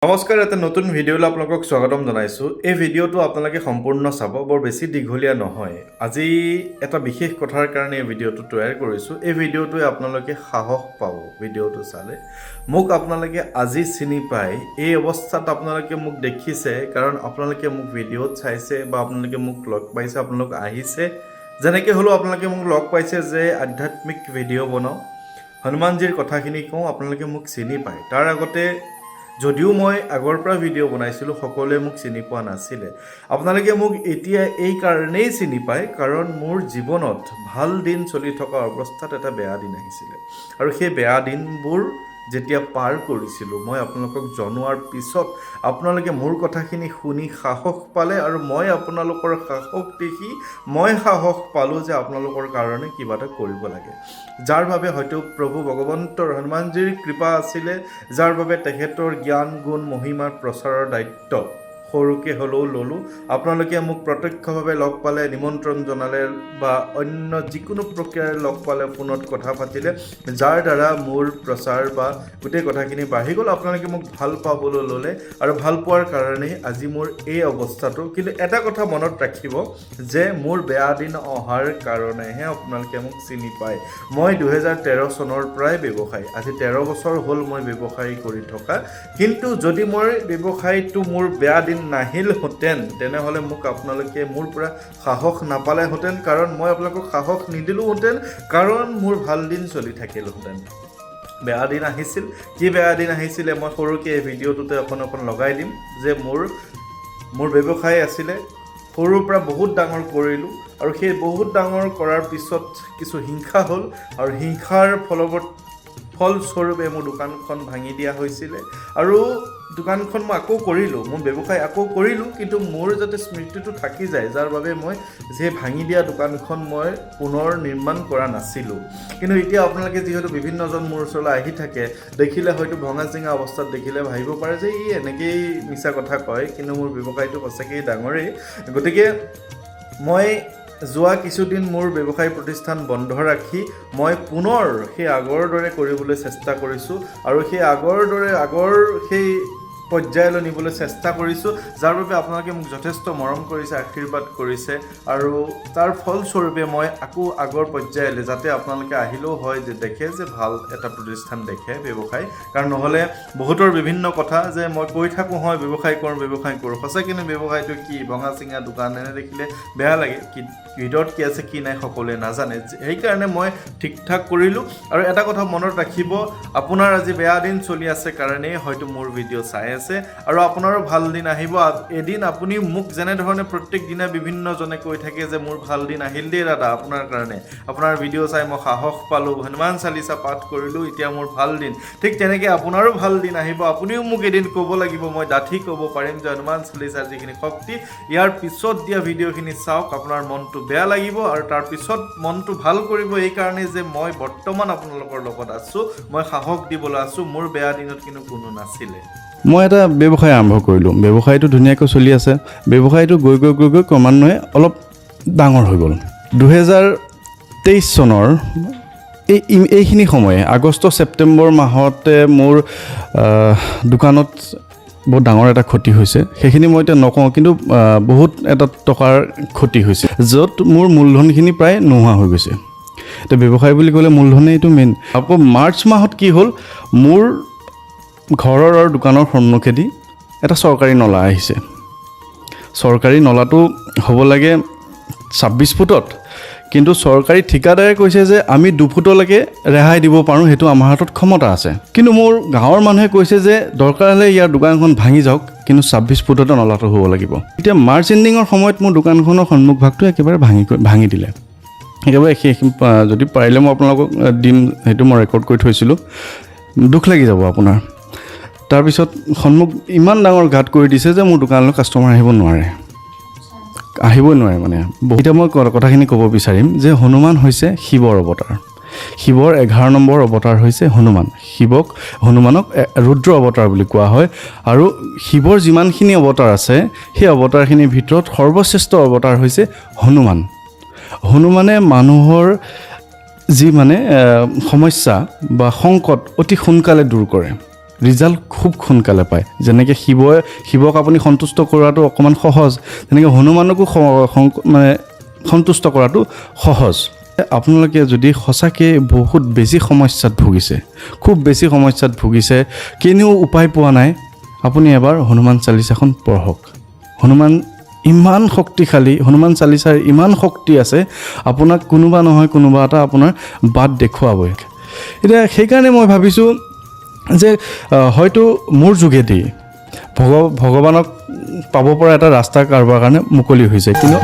নমস্কাৰ, এটা নতুন ভিডিঅ'লৈ আপোনালোকক স্বাগতম জনাইছোঁ। এই ভিডিঅ'টো আপোনালোকে সম্পূৰ্ণ চাব, বৰ বেছি দীঘলীয়া নহয়। আজি এটা বিশেষ কথাৰ কাৰণে এই ভিডিঅ'টো তৈয়াৰ কৰিছোঁ। এই ভিডিঅ'টোৱে আপোনালোকে সাহস পাব। ভিডিঅ'টো চালে মোক আপোনালোকে আজি চিনি পায়। এই অৱস্থাত আপোনালোকে মোক দেখিছে কাৰণ আপোনালোকে মোক ভিডিঅ'ত চাইছে বা আপোনালোকে মোক লগ পাইছে, আপোনালোক আহিছে। যেনেকৈ হ'লেও আপোনালোকে মোক লগ পাইছে যে আধ্যাত্মিক ভিডিঅ' বনাওঁ, হনুমানজীৰ কথাখিনি কওঁ, আপোনালোকে মোক চিনি পায়। তাৰ আগতে যদিও মই আগৰ পৰা ভিডিঅ' বনাইছিলোঁ, সকলোৱে মোক চিনি পোৱা নাছিলে। আপোনালোকে মোক এতিয়া এই কাৰণেই চিনি পায় কাৰণ মোৰ জীৱনত ভাল দিন চলি থকা অৱস্থাত এটা বেয়া দিন আহিছিলে। আৰু সেই বেয়া দিনবোৰ যেতিয়া পাৰ কৰিছিলোঁ, মই আপোনালোকক জনোৱাৰ পিছত আপোনালোকে মোৰ কথাখিনি শুনি সাহস পালে আৰু মই আপোনালোকৰ সাহস দেখি মই সাহস পালোঁ যে আপোনালোকৰ কাৰণে কিবা এটা কৰিব লাগে। যাৰ বাবে হয়তো প্ৰভু ভগৱন্তৰ হনুমানজীৰ কৃপা আছিলে, যাৰ বাবে তেখেতৰ জ্ঞান গুণ মহিমাৰ প্ৰচাৰৰ দায়িত্ব সৰুকৈ হ'লেও ল'লোঁ। আপোনালোকে মোক প্ৰত্যক্ষভাৱে লগ পালে, নিমন্ত্ৰণ জনালে বা অন্য যিকোনো প্ৰক্ৰিয়াৰে লগ পালে, ফোনত কথা পাতিলে, যাৰ দ্বাৰা মোৰ প্ৰচাৰ বা গোটেই কথাখিনি বাঢ়ি গ'ল। আপোনালোকে মোক ভাল পাবলৈ ল'লে আৰু ভাল পোৱাৰ কাৰণেই আজি মোৰ এই অৱস্থাটো। কিন্তু এটা কথা মনত ৰাখিব যে মোৰ বেয়া দিন অহাৰ কাৰণেহে আপোনালোকে মোক চিনি পায়। মই 2013 চনৰ পৰাই ব্যৱসায়, আজি 13 বছৰ হ'ল মই ব্যৱসায় কৰি থকা। কিন্তু যদি মই ব্যৱসায়টো মোৰ বেয়া দিন নাহিলহেঁতেন, তেনেহ'লে মোক আপোনালোকে মোৰ পৰা সাহস নাপালেহেঁতেন, কাৰণ মই আপোনালোকক সাহস নিদিলোঁহেঁতেন, কাৰণ মোৰ ভাল দিন চলি থাকিলহেঁতেন। বেয়া দিন আহিছিল। কি বেয়া দিন আহিছিলে মই সৰুকৈ এই ভিডিঅ'টোতে অকণ লগাই দিম যে মোৰ ব্যৱসায় আছিলে, সৰুৰ পৰা বহুত ডাঙৰ কৰিলোঁ আৰু সেই বহুত ডাঙৰ কৰাৰ পিছত কিছু হিংসা হ'ল আৰু হিংসাৰ ফলস্বৰূপে মোৰ দোকানখন ভাঙি দিয়া হৈছিলে। আৰু দোকানখন মই আকৌ কৰিলোঁ, মোৰ ব্যৱসায় আকৌ কৰিলোঁ, কিন্তু মোৰ যাতে স্মৃতিটো থাকি যায়, যাৰ বাবে মই সেই ভাঙি দিয়া দোকানখন মই পুনৰ নিৰ্মাণ কৰা নাছিলোঁ। কিন্তু এতিয়া আপোনালোকে যিহেতু বিভিন্নজন মোৰ ওচৰলৈ আহি থাকে, দেখিলে হয়তো ভঙা চিঙা অৱস্থাত দেখিলে ভাবিব পাৰে যে ই এনেকেই মিছা কথা কয়, কিন্তু মোৰ ব্যৱসায়টো সঁচাকৈয়ে ডাঙৰেই। গতিকে মই যোৱা কিছুদিন মোৰ ব্যৱসায় প্ৰতিষ্ঠান বন্ধ ৰাখি মই পুনৰ সেই আগৰ দৰে কৰিবলৈ চেষ্টা কৰিছোঁ আৰু সেই আগৰ সেই পৰ্যায়লৈ নিবলৈ চেষ্টা কৰিছোঁ, যাৰ বাবে আপোনালোকে মোক যথেষ্ট মৰম কৰিছে, আশীৰ্বাদ কৰিছে আৰু তাৰ ফলস্বৰূপে মই আকৌ আগৰ পৰ্যায়লৈ যাতে আপোনালোকে আহিলেও হয় যে দেখে যে ভাল এটা প্ৰতিষ্ঠান দেখে ব্যৱসায়। কাৰণ নহ'লে বহুতৰ বিভিন্ন কথা যে মই কৈ থাকোঁ, হয় ব্যৱসায় কৰোঁ, সঁচাকৈ কিন্তু ব্যৱসায়টো কি ভঙা চিঙা দোকান এনে দেখিলে বেয়া লাগে, কি ভিতৰত কি আছে কি নাই সকলোৱে নাজানে। সেইকাৰণে মই ঠিক ঠাক কৰিলোঁ। আৰু এটা কথা মনত ৰাখিব, আপোনাৰ আজি বেয়া দিন চলি আছে কাৰণেই হয়তো মোৰ ভিডিঅ' চাই আছে আৰু আপোনাৰো ভাল দিন আহিব এদিন। আপুনি মোক যেনেধৰণে প্ৰত্যেক দিনা বিভিন্নজনে কৈ থাকে যে মোৰ ভাল দিন আহিল দেই দাদা আপোনাৰ কাৰণে, আপোনাৰ ভিডিঅ' চাই মই সাহস পালোঁ, হনুমান চালিচা পাঠ কৰিলোঁ, এতিয়া মোৰ ভাল দিন। ঠিক তেনেকৈ আপোনাৰো ভাল দিন আহিব। আপুনিও মোক এদিন ক'ব লাগিব, মই ডাঠি ক'ব পাৰিম যে হনুমান চালিচাৰ যিখিনি শক্তি, ইয়াৰ পিছত দিয়া ভিডিঅ'খিনি চাওক, আপোনাৰ মনটো বেয়া লাগিব আৰু তাৰপিছত মনটো ভাল কৰিব। এইকাৰণে যে মই বৰ্তমান আপোনালোকৰ লগত আছোঁ, মই সাহস দিবলৈ আছোঁ। মোৰ বেয়া দিনত কিন্তু কোনো নাছিলে। মই এটা ব্যৱসায় আৰম্ভ কৰিলোঁ, ব্যৱসায়টো ধুনীয়াকৈ চলি আছে। ব্যৱসায়টো গৈ ক্ৰমান্বয়ে অলপ ডাঙৰ হৈ গ'ল। 2023 চনৰ এইখিনি সময়ে আগষ্ট ছেপ্টেম্বৰ মাহতে মোৰ দোকানত বহুত ডাঙৰ এটা ক্ষতি হৈছে। সেইখিনি মই এতিয়া নকওঁ, কিন্তু বহুত এটা টকাৰ ক্ষতি হৈছে, য'ত মোৰ মূলধনখিনি প্ৰায় নোহোৱা হৈ গৈছে। এতিয়া ব্যৱসায় বুলি ক'লে মূলধনেই এইটো মেইন। আকৌ মাৰ্চ মাহত কি হ'ল, মোৰ ঘৰৰ আৰু দোকানৰ সন্মুখেদি এটা চৰকাৰী নলা আহিছে। চৰকাৰী নলাটো হ'ব লাগে 26 ফুটত, কিন্তু চৰকাৰী ঠিকাদাৰে কৈছে যে আমি 2 ফুটলৈকে ৰেহাই দিব পাৰোঁ, সেইটো আমাৰ হাতত ক্ষমতা আছে। কিন্তু মোৰ গাঁৱৰ মানুহে কৈছে যে দৰকাৰ হ'লে ইয়াৰ দোকানখন ভাঙি যাওক, কিন্তু 26 ফুটতে নলাটো হ'ব লাগিব। এতিয়া মাৰ্চ এণ্ডিঙৰ সময়ত মোৰ দোকানখনৰ সন্মুখভাগটো একেবাৰে ভাঙি দিলে। একেবাৰে শেষ। যদি পাৰিলে মই আপোনালোকক দিম, সেইটো মই ৰেকৰ্ড কৰি থৈছিলোঁ, দুখ লাগি যাব আপোনাৰ। তাৰপিছত ইমান ডাঙৰ ঘাট কৰি দিছে যে মোৰ দোকানলৈ কাষ্টমাৰ আহিবই নোৱাৰে মানে। এতিয়া মই কথাখিনি ক'ব বিচাৰিম যে হনুমান হৈছে শিৱৰ অৱতাৰ। শিৱৰ 11 নম্বৰ অৱতাৰ হৈছে হনুমান। হনুমানক ৰুদ্ৰ অৱতাৰ বুলি কোৱা হয়। আৰু শিৱৰ যিমানখিনি অৱতাৰ আছে, সেই অৱতাৰখিনিৰ ভিতৰত সৰ্বশ্ৰেষ্ঠ অৱতাৰ হৈছে হনুমান। হনুমানে মানুহৰ যি সমস্যা বা সংকট অতি সোনকালে দূৰ কৰে। ৰিজাল্ট খুব সোনকালে পায়। যেনেকৈ শিৱক আপুনি সন্তুষ্ট কৰাটো অকণমান সহজ, তেনেকৈ হনুমানকো মানে সন্তুষ্ট কৰাটো সহজ। আপোনালোকে যদি সঁচাকৈ বহুত বেছি সমস্যাত ভুগিছে, খুব বেছি সমস্যাত ভুগিছে, কেনেও উপায় পোৱা নাই, আপুনি এবাৰ হনুমান চালিচাখন পঢ়ক। হনুমান ইমান শক্তিশালী, হনুমান চালিচাৰ ইমান শক্তি আছে, আপোনাক কোনোবা নহয় কোনোবা এটা আপোনাৰ বাট দেখুৱাবই। এতিয়া সেইকাৰণে মই ভাবিছোঁ যে হয়তো মোৰ যোগেদি ভগৱানক পাব পৰা এটা ৰাস্তা কাৰোবাৰ কাৰণে মুকলি হৈছে। কিন্তু